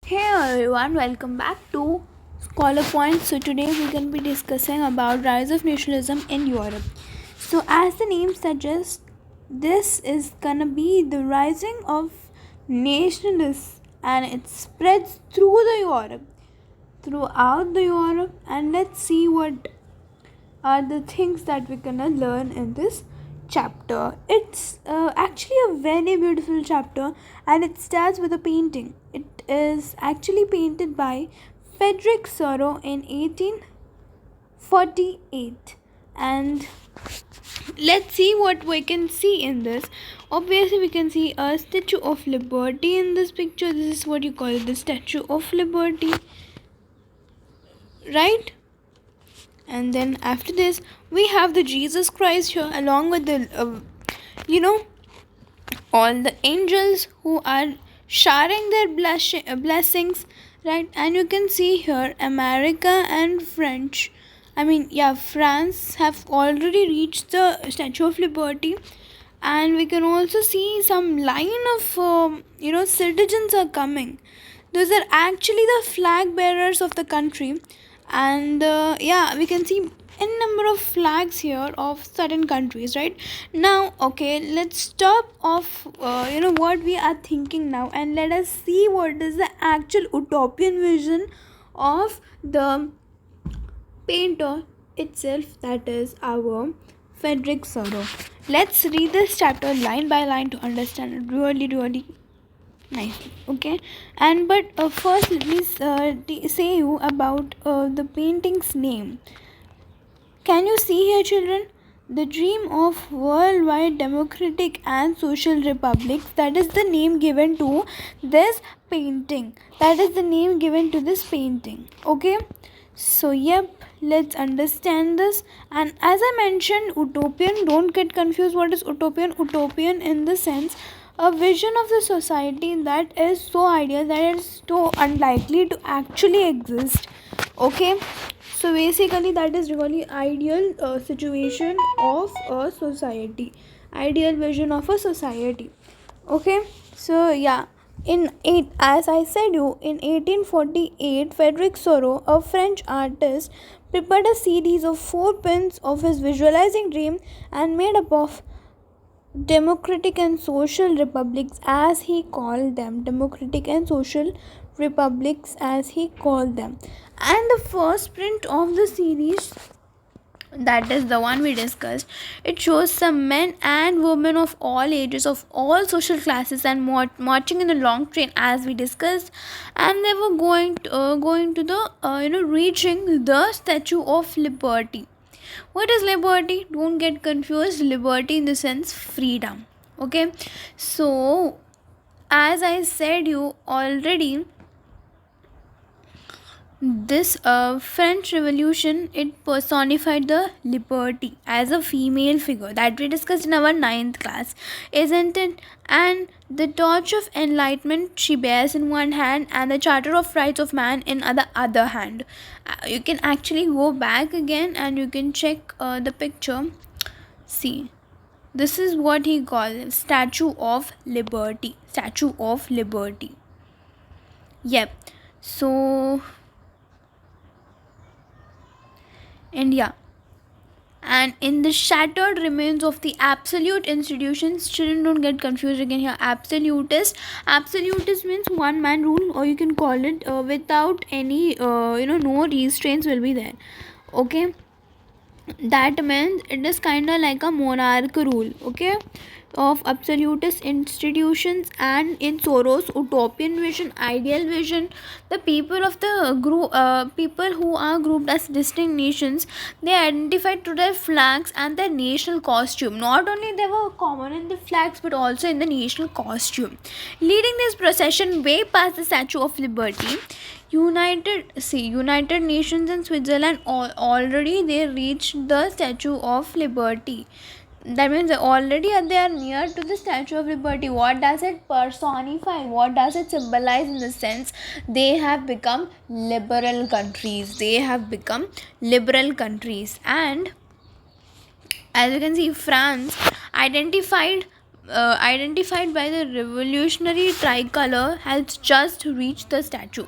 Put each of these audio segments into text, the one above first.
Hey everyone, welcome back to Scholar Point. So today we're going to be discussing about rise of nationalism in Europe. So as the name suggests, this is gonna be the rising of nationalists, and it spreads throughout the Europe. And let's see what are the things that we're gonna learn in this chapter. It's actually a very beautiful chapter, and it starts with a painting. It is actually painted by Frederick Sorrow in 1848, and let's see what we can see in this. Obviously, we can see a Statue of Liberty in this picture. This is what you call the Statue of Liberty, right? And then after this we have the Jesus Christ here, along with the you know all the angels who are showering their blessings, right? And you can see here America and France have already reached the Statue of Liberty. And we can also see some line of citizens are coming. Those are actually the flag bearers of the country. And we can see n number of flags here of certain countries, right? Now, okay, let's stop off what we are thinking now, and let us see what is the actual utopian vision of the painter itself, that is our Frederick Sorrow. Let's read this chapter line by line to understand it really nicely, okay? And but first let me say you about the painting's name. Can you see here, children? The dream of worldwide democratic and social republics, that is the name given to this painting. Okay? So yep, let's understand this. And as I mentioned, utopian, don't get confused. What is utopian? Utopian in the sense a vision of the society that is so ideal that it's so unlikely to actually exist. Okay, so basically that is really ideal situation of a society, ideal vision of a society. Okay, so yeah, as I said you, in 1848, Frederick Sorrow, a French artist, prepared a series of 4 prints of his visualizing dream, and made up of democratic and social republics, as he called them. And the first print of the series, that is the one we discussed, it shows some men and women of all ages, of all social classes, and marching in a long train, as we discussed. And they were going to the reaching the Statue of Liberty. What is liberty? Don't get confused. Liberty in the sense freedom. Okay, so as I said you already, this French Revolution, it personified the liberty as a female figure, that we discussed in our ninth class, isn't it? And the torch of enlightenment she bears in one hand, and the charter of rights of man in the other hand. You can actually go back again and you can check the picture. See, this is what he calls Statue of Liberty. Yep. So, and yeah, and in the shattered remains of the absolute institutions, children, don't get confused again here. Absolutist means one man rule, or you can call it without any no restraints will be there. Okay, that means it is kind of like a monarch rule, okay, of absolutist institutions. And in Soros utopian vision, ideal vision, the people of the people who are grouped as distinct nations, they identified to their flags and their national costume. Not only they were common in the flags, but also in the national costume, leading this procession way past the Statue of Liberty. United Nations and Switzerland already they reached the Statue of Liberty. That means already they are near to the Statue of Liberty. What does it personify? What does it symbolize? In the sense, they have become liberal countries. And as you can see, France identified identified by the revolutionary tricolor has just reached the statue.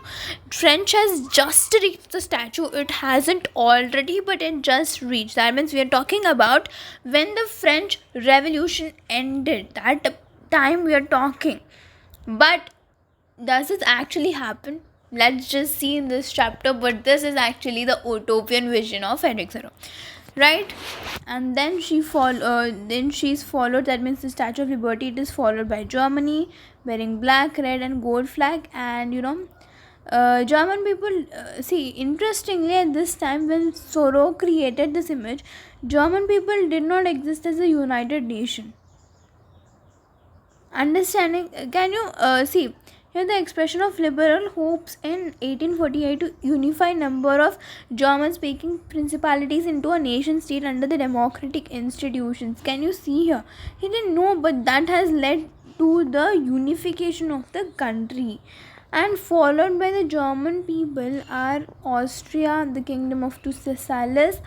French has just reached the statue. It hasn't already, but it just reached. That means we are talking about when the French Revolution ended. That time we are talking. But does this actually happen? Let's just see in this chapter. But this is actually the utopian vision of Frederick Thoreau, right? And then then she's followed. That means the Statue of Liberty. It is followed by Germany wearing black, red, and gold flag. And German people see, interestingly, at this time when Thoreau created this image, German people did not exist as a united nation. Understanding, can you see here the expression of liberal hopes in 1848 to unify number of German speaking principalities into a nation state under the democratic institutions. Can you see here? He didn't know, but that has led to the unification of the country. And followed by the German people are Austria, the kingdom of two Sicilies,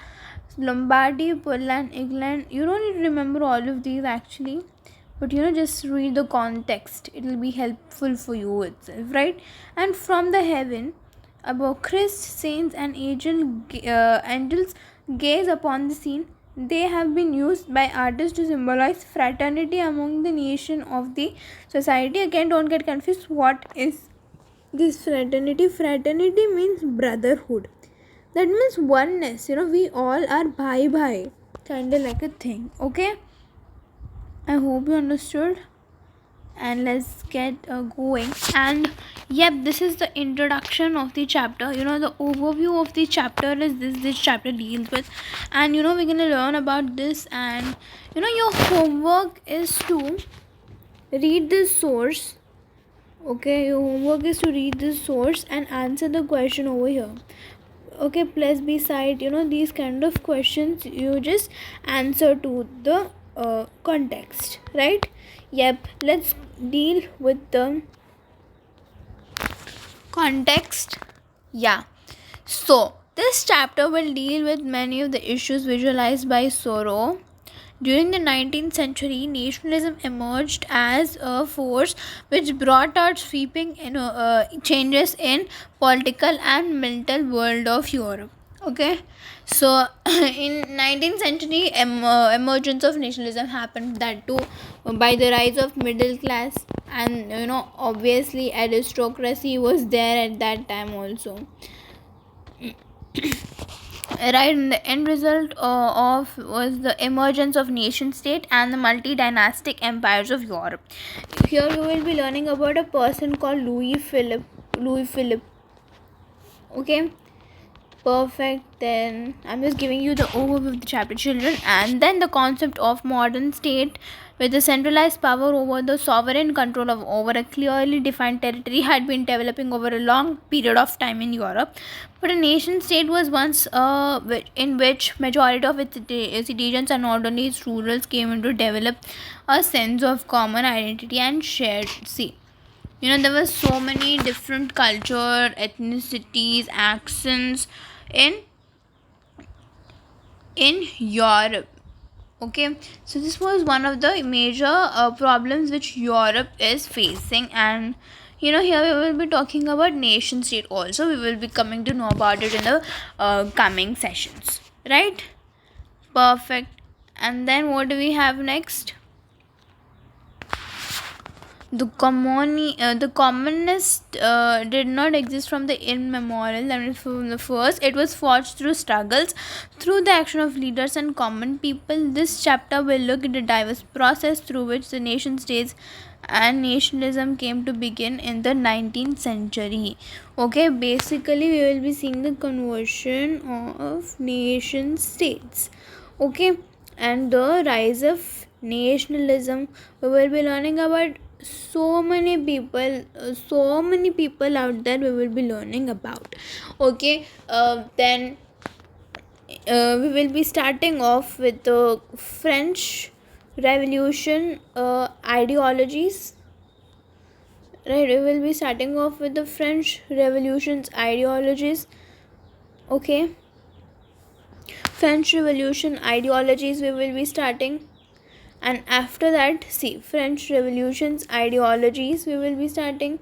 Lombardy, Poland, England. You don't need to remember all of these actually, but just read the context. It will be helpful for you itself, right? And from the heaven above, Christ, saints, and angels gaze upon the scene. They have been used by artists to symbolize fraternity among the nation of the society. Again, don't get confused. What is this fraternity? Fraternity means brotherhood. That means oneness. We all are bhai, kind of like a thing. Okay, I hope you understood. And let's get going. And yep, this is the introduction of the chapter. The overview of the chapter is this chapter deals with. And we're gonna learn about this. And your homework is to read this source. Okay, your homework is to read this source and answer the question over here. Okay, plus beside these kind of questions, you just answer to the context, right? Yep, let's deal with the context. Yeah, so this chapter will deal with many of the issues visualized by Thoreau. During the 19th century, nationalism emerged as a force which brought out sweeping changes in political and mental world of Europe. Okay, so in 19th century, emergence of nationalism happened, that too by the rise of middle class, and obviously aristocracy was there at that time also. Right, and the end result of was the emergence of nation state and the multi-dynastic empires of Europe. Here you will be learning about a person called Louis Philippe. Okay, perfect. Then I'm just giving you the overview of the chapter, children. And then the concept of modern state with the centralized power over the sovereign control of over a clearly defined territory had been developing over a long period of time in Europe. But a nation state was once in which majority of its citizens and not only its rurals came into develop a sense of common identity and shared. See, there were so many different culture, ethnicities, accents in Europe. Okay, so this was one of the major problems which Europe is facing. And here we will be talking about nation state also. We will be coming to know about it in the coming sessions, right? Perfect. And then what do we have next? The communist did not exist from the immemorial. I mean, from the first, it was forged through struggles, through the action of leaders and common people. This chapter will look at the diverse process through which the nation states and nationalism came to begin in the 19th century. Okay, basically we will be seeing the conversion of nation states. Okay, and the rise of nationalism. We will be learning about so many people out there we will be learning about. Okay, then we will be starting off with the French Revolution ideologies. Right, we will be starting off with the French Revolution's ideologies. Okay, French Revolution ideologies we will be starting. And after that, see, French revolutions ideologies we will be starting.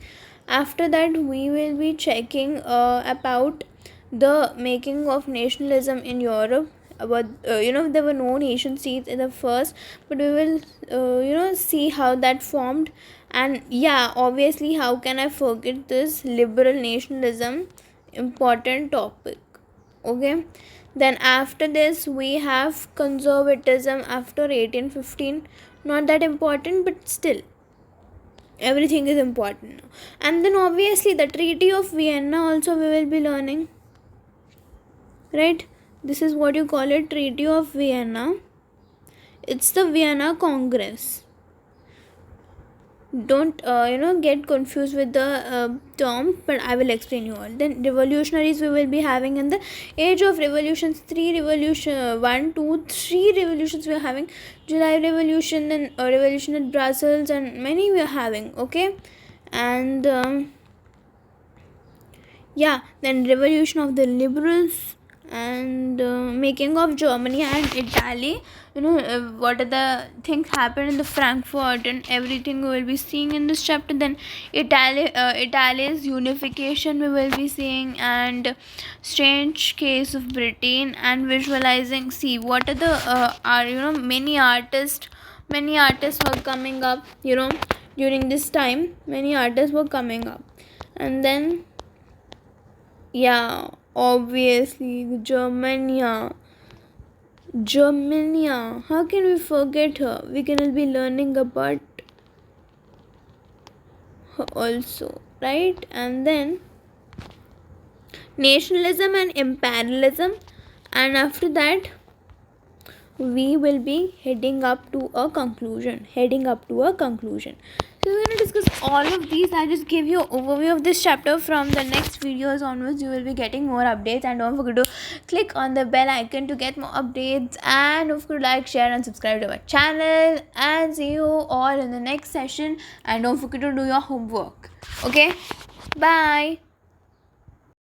After that, we will be checking about the making of nationalism in Europe. About there were no nation states in the first, but we will see how that formed. And yeah, obviously, how can I forget this liberal nationalism, important topic. Okay, then after this we have conservatism after 1815. Not that important, but still everything is important now. And then obviously the Treaty of Vienna also we will be learning, right? This is what you call it, Treaty of Vienna. It's the Vienna Congress. Don't get confused with the term, but I will explain you all. Then revolutionaries we will be having in the age of revolutions. One, two, three revolutions we are having. July Revolution, then revolution at Brussels, and many we are having. Okay, and then revolution of the liberals, and making of Germany and Italy. What are the things happened in the Frankfurt, and everything we will be seeing in this chapter. Then Italy's unification we will be seeing, and strange case of Britain, and visualizing. See, what are the are many artists were coming up, during this time. Many artists were coming up. And then obviously the Germania. How can we forget her? We can be learning about her also, right? And then nationalism and imperialism, and after that we will be heading up to a conclusion. So we're going to discuss all of these. I just gave you an overview of this chapter. From the next videos onwards, you will be getting more updates, and don't forget to click on the bell icon to get more updates, and don't forget to like, share and subscribe to our channel. And see you all in the next session, and don't forget to do your homework. Okay, bye.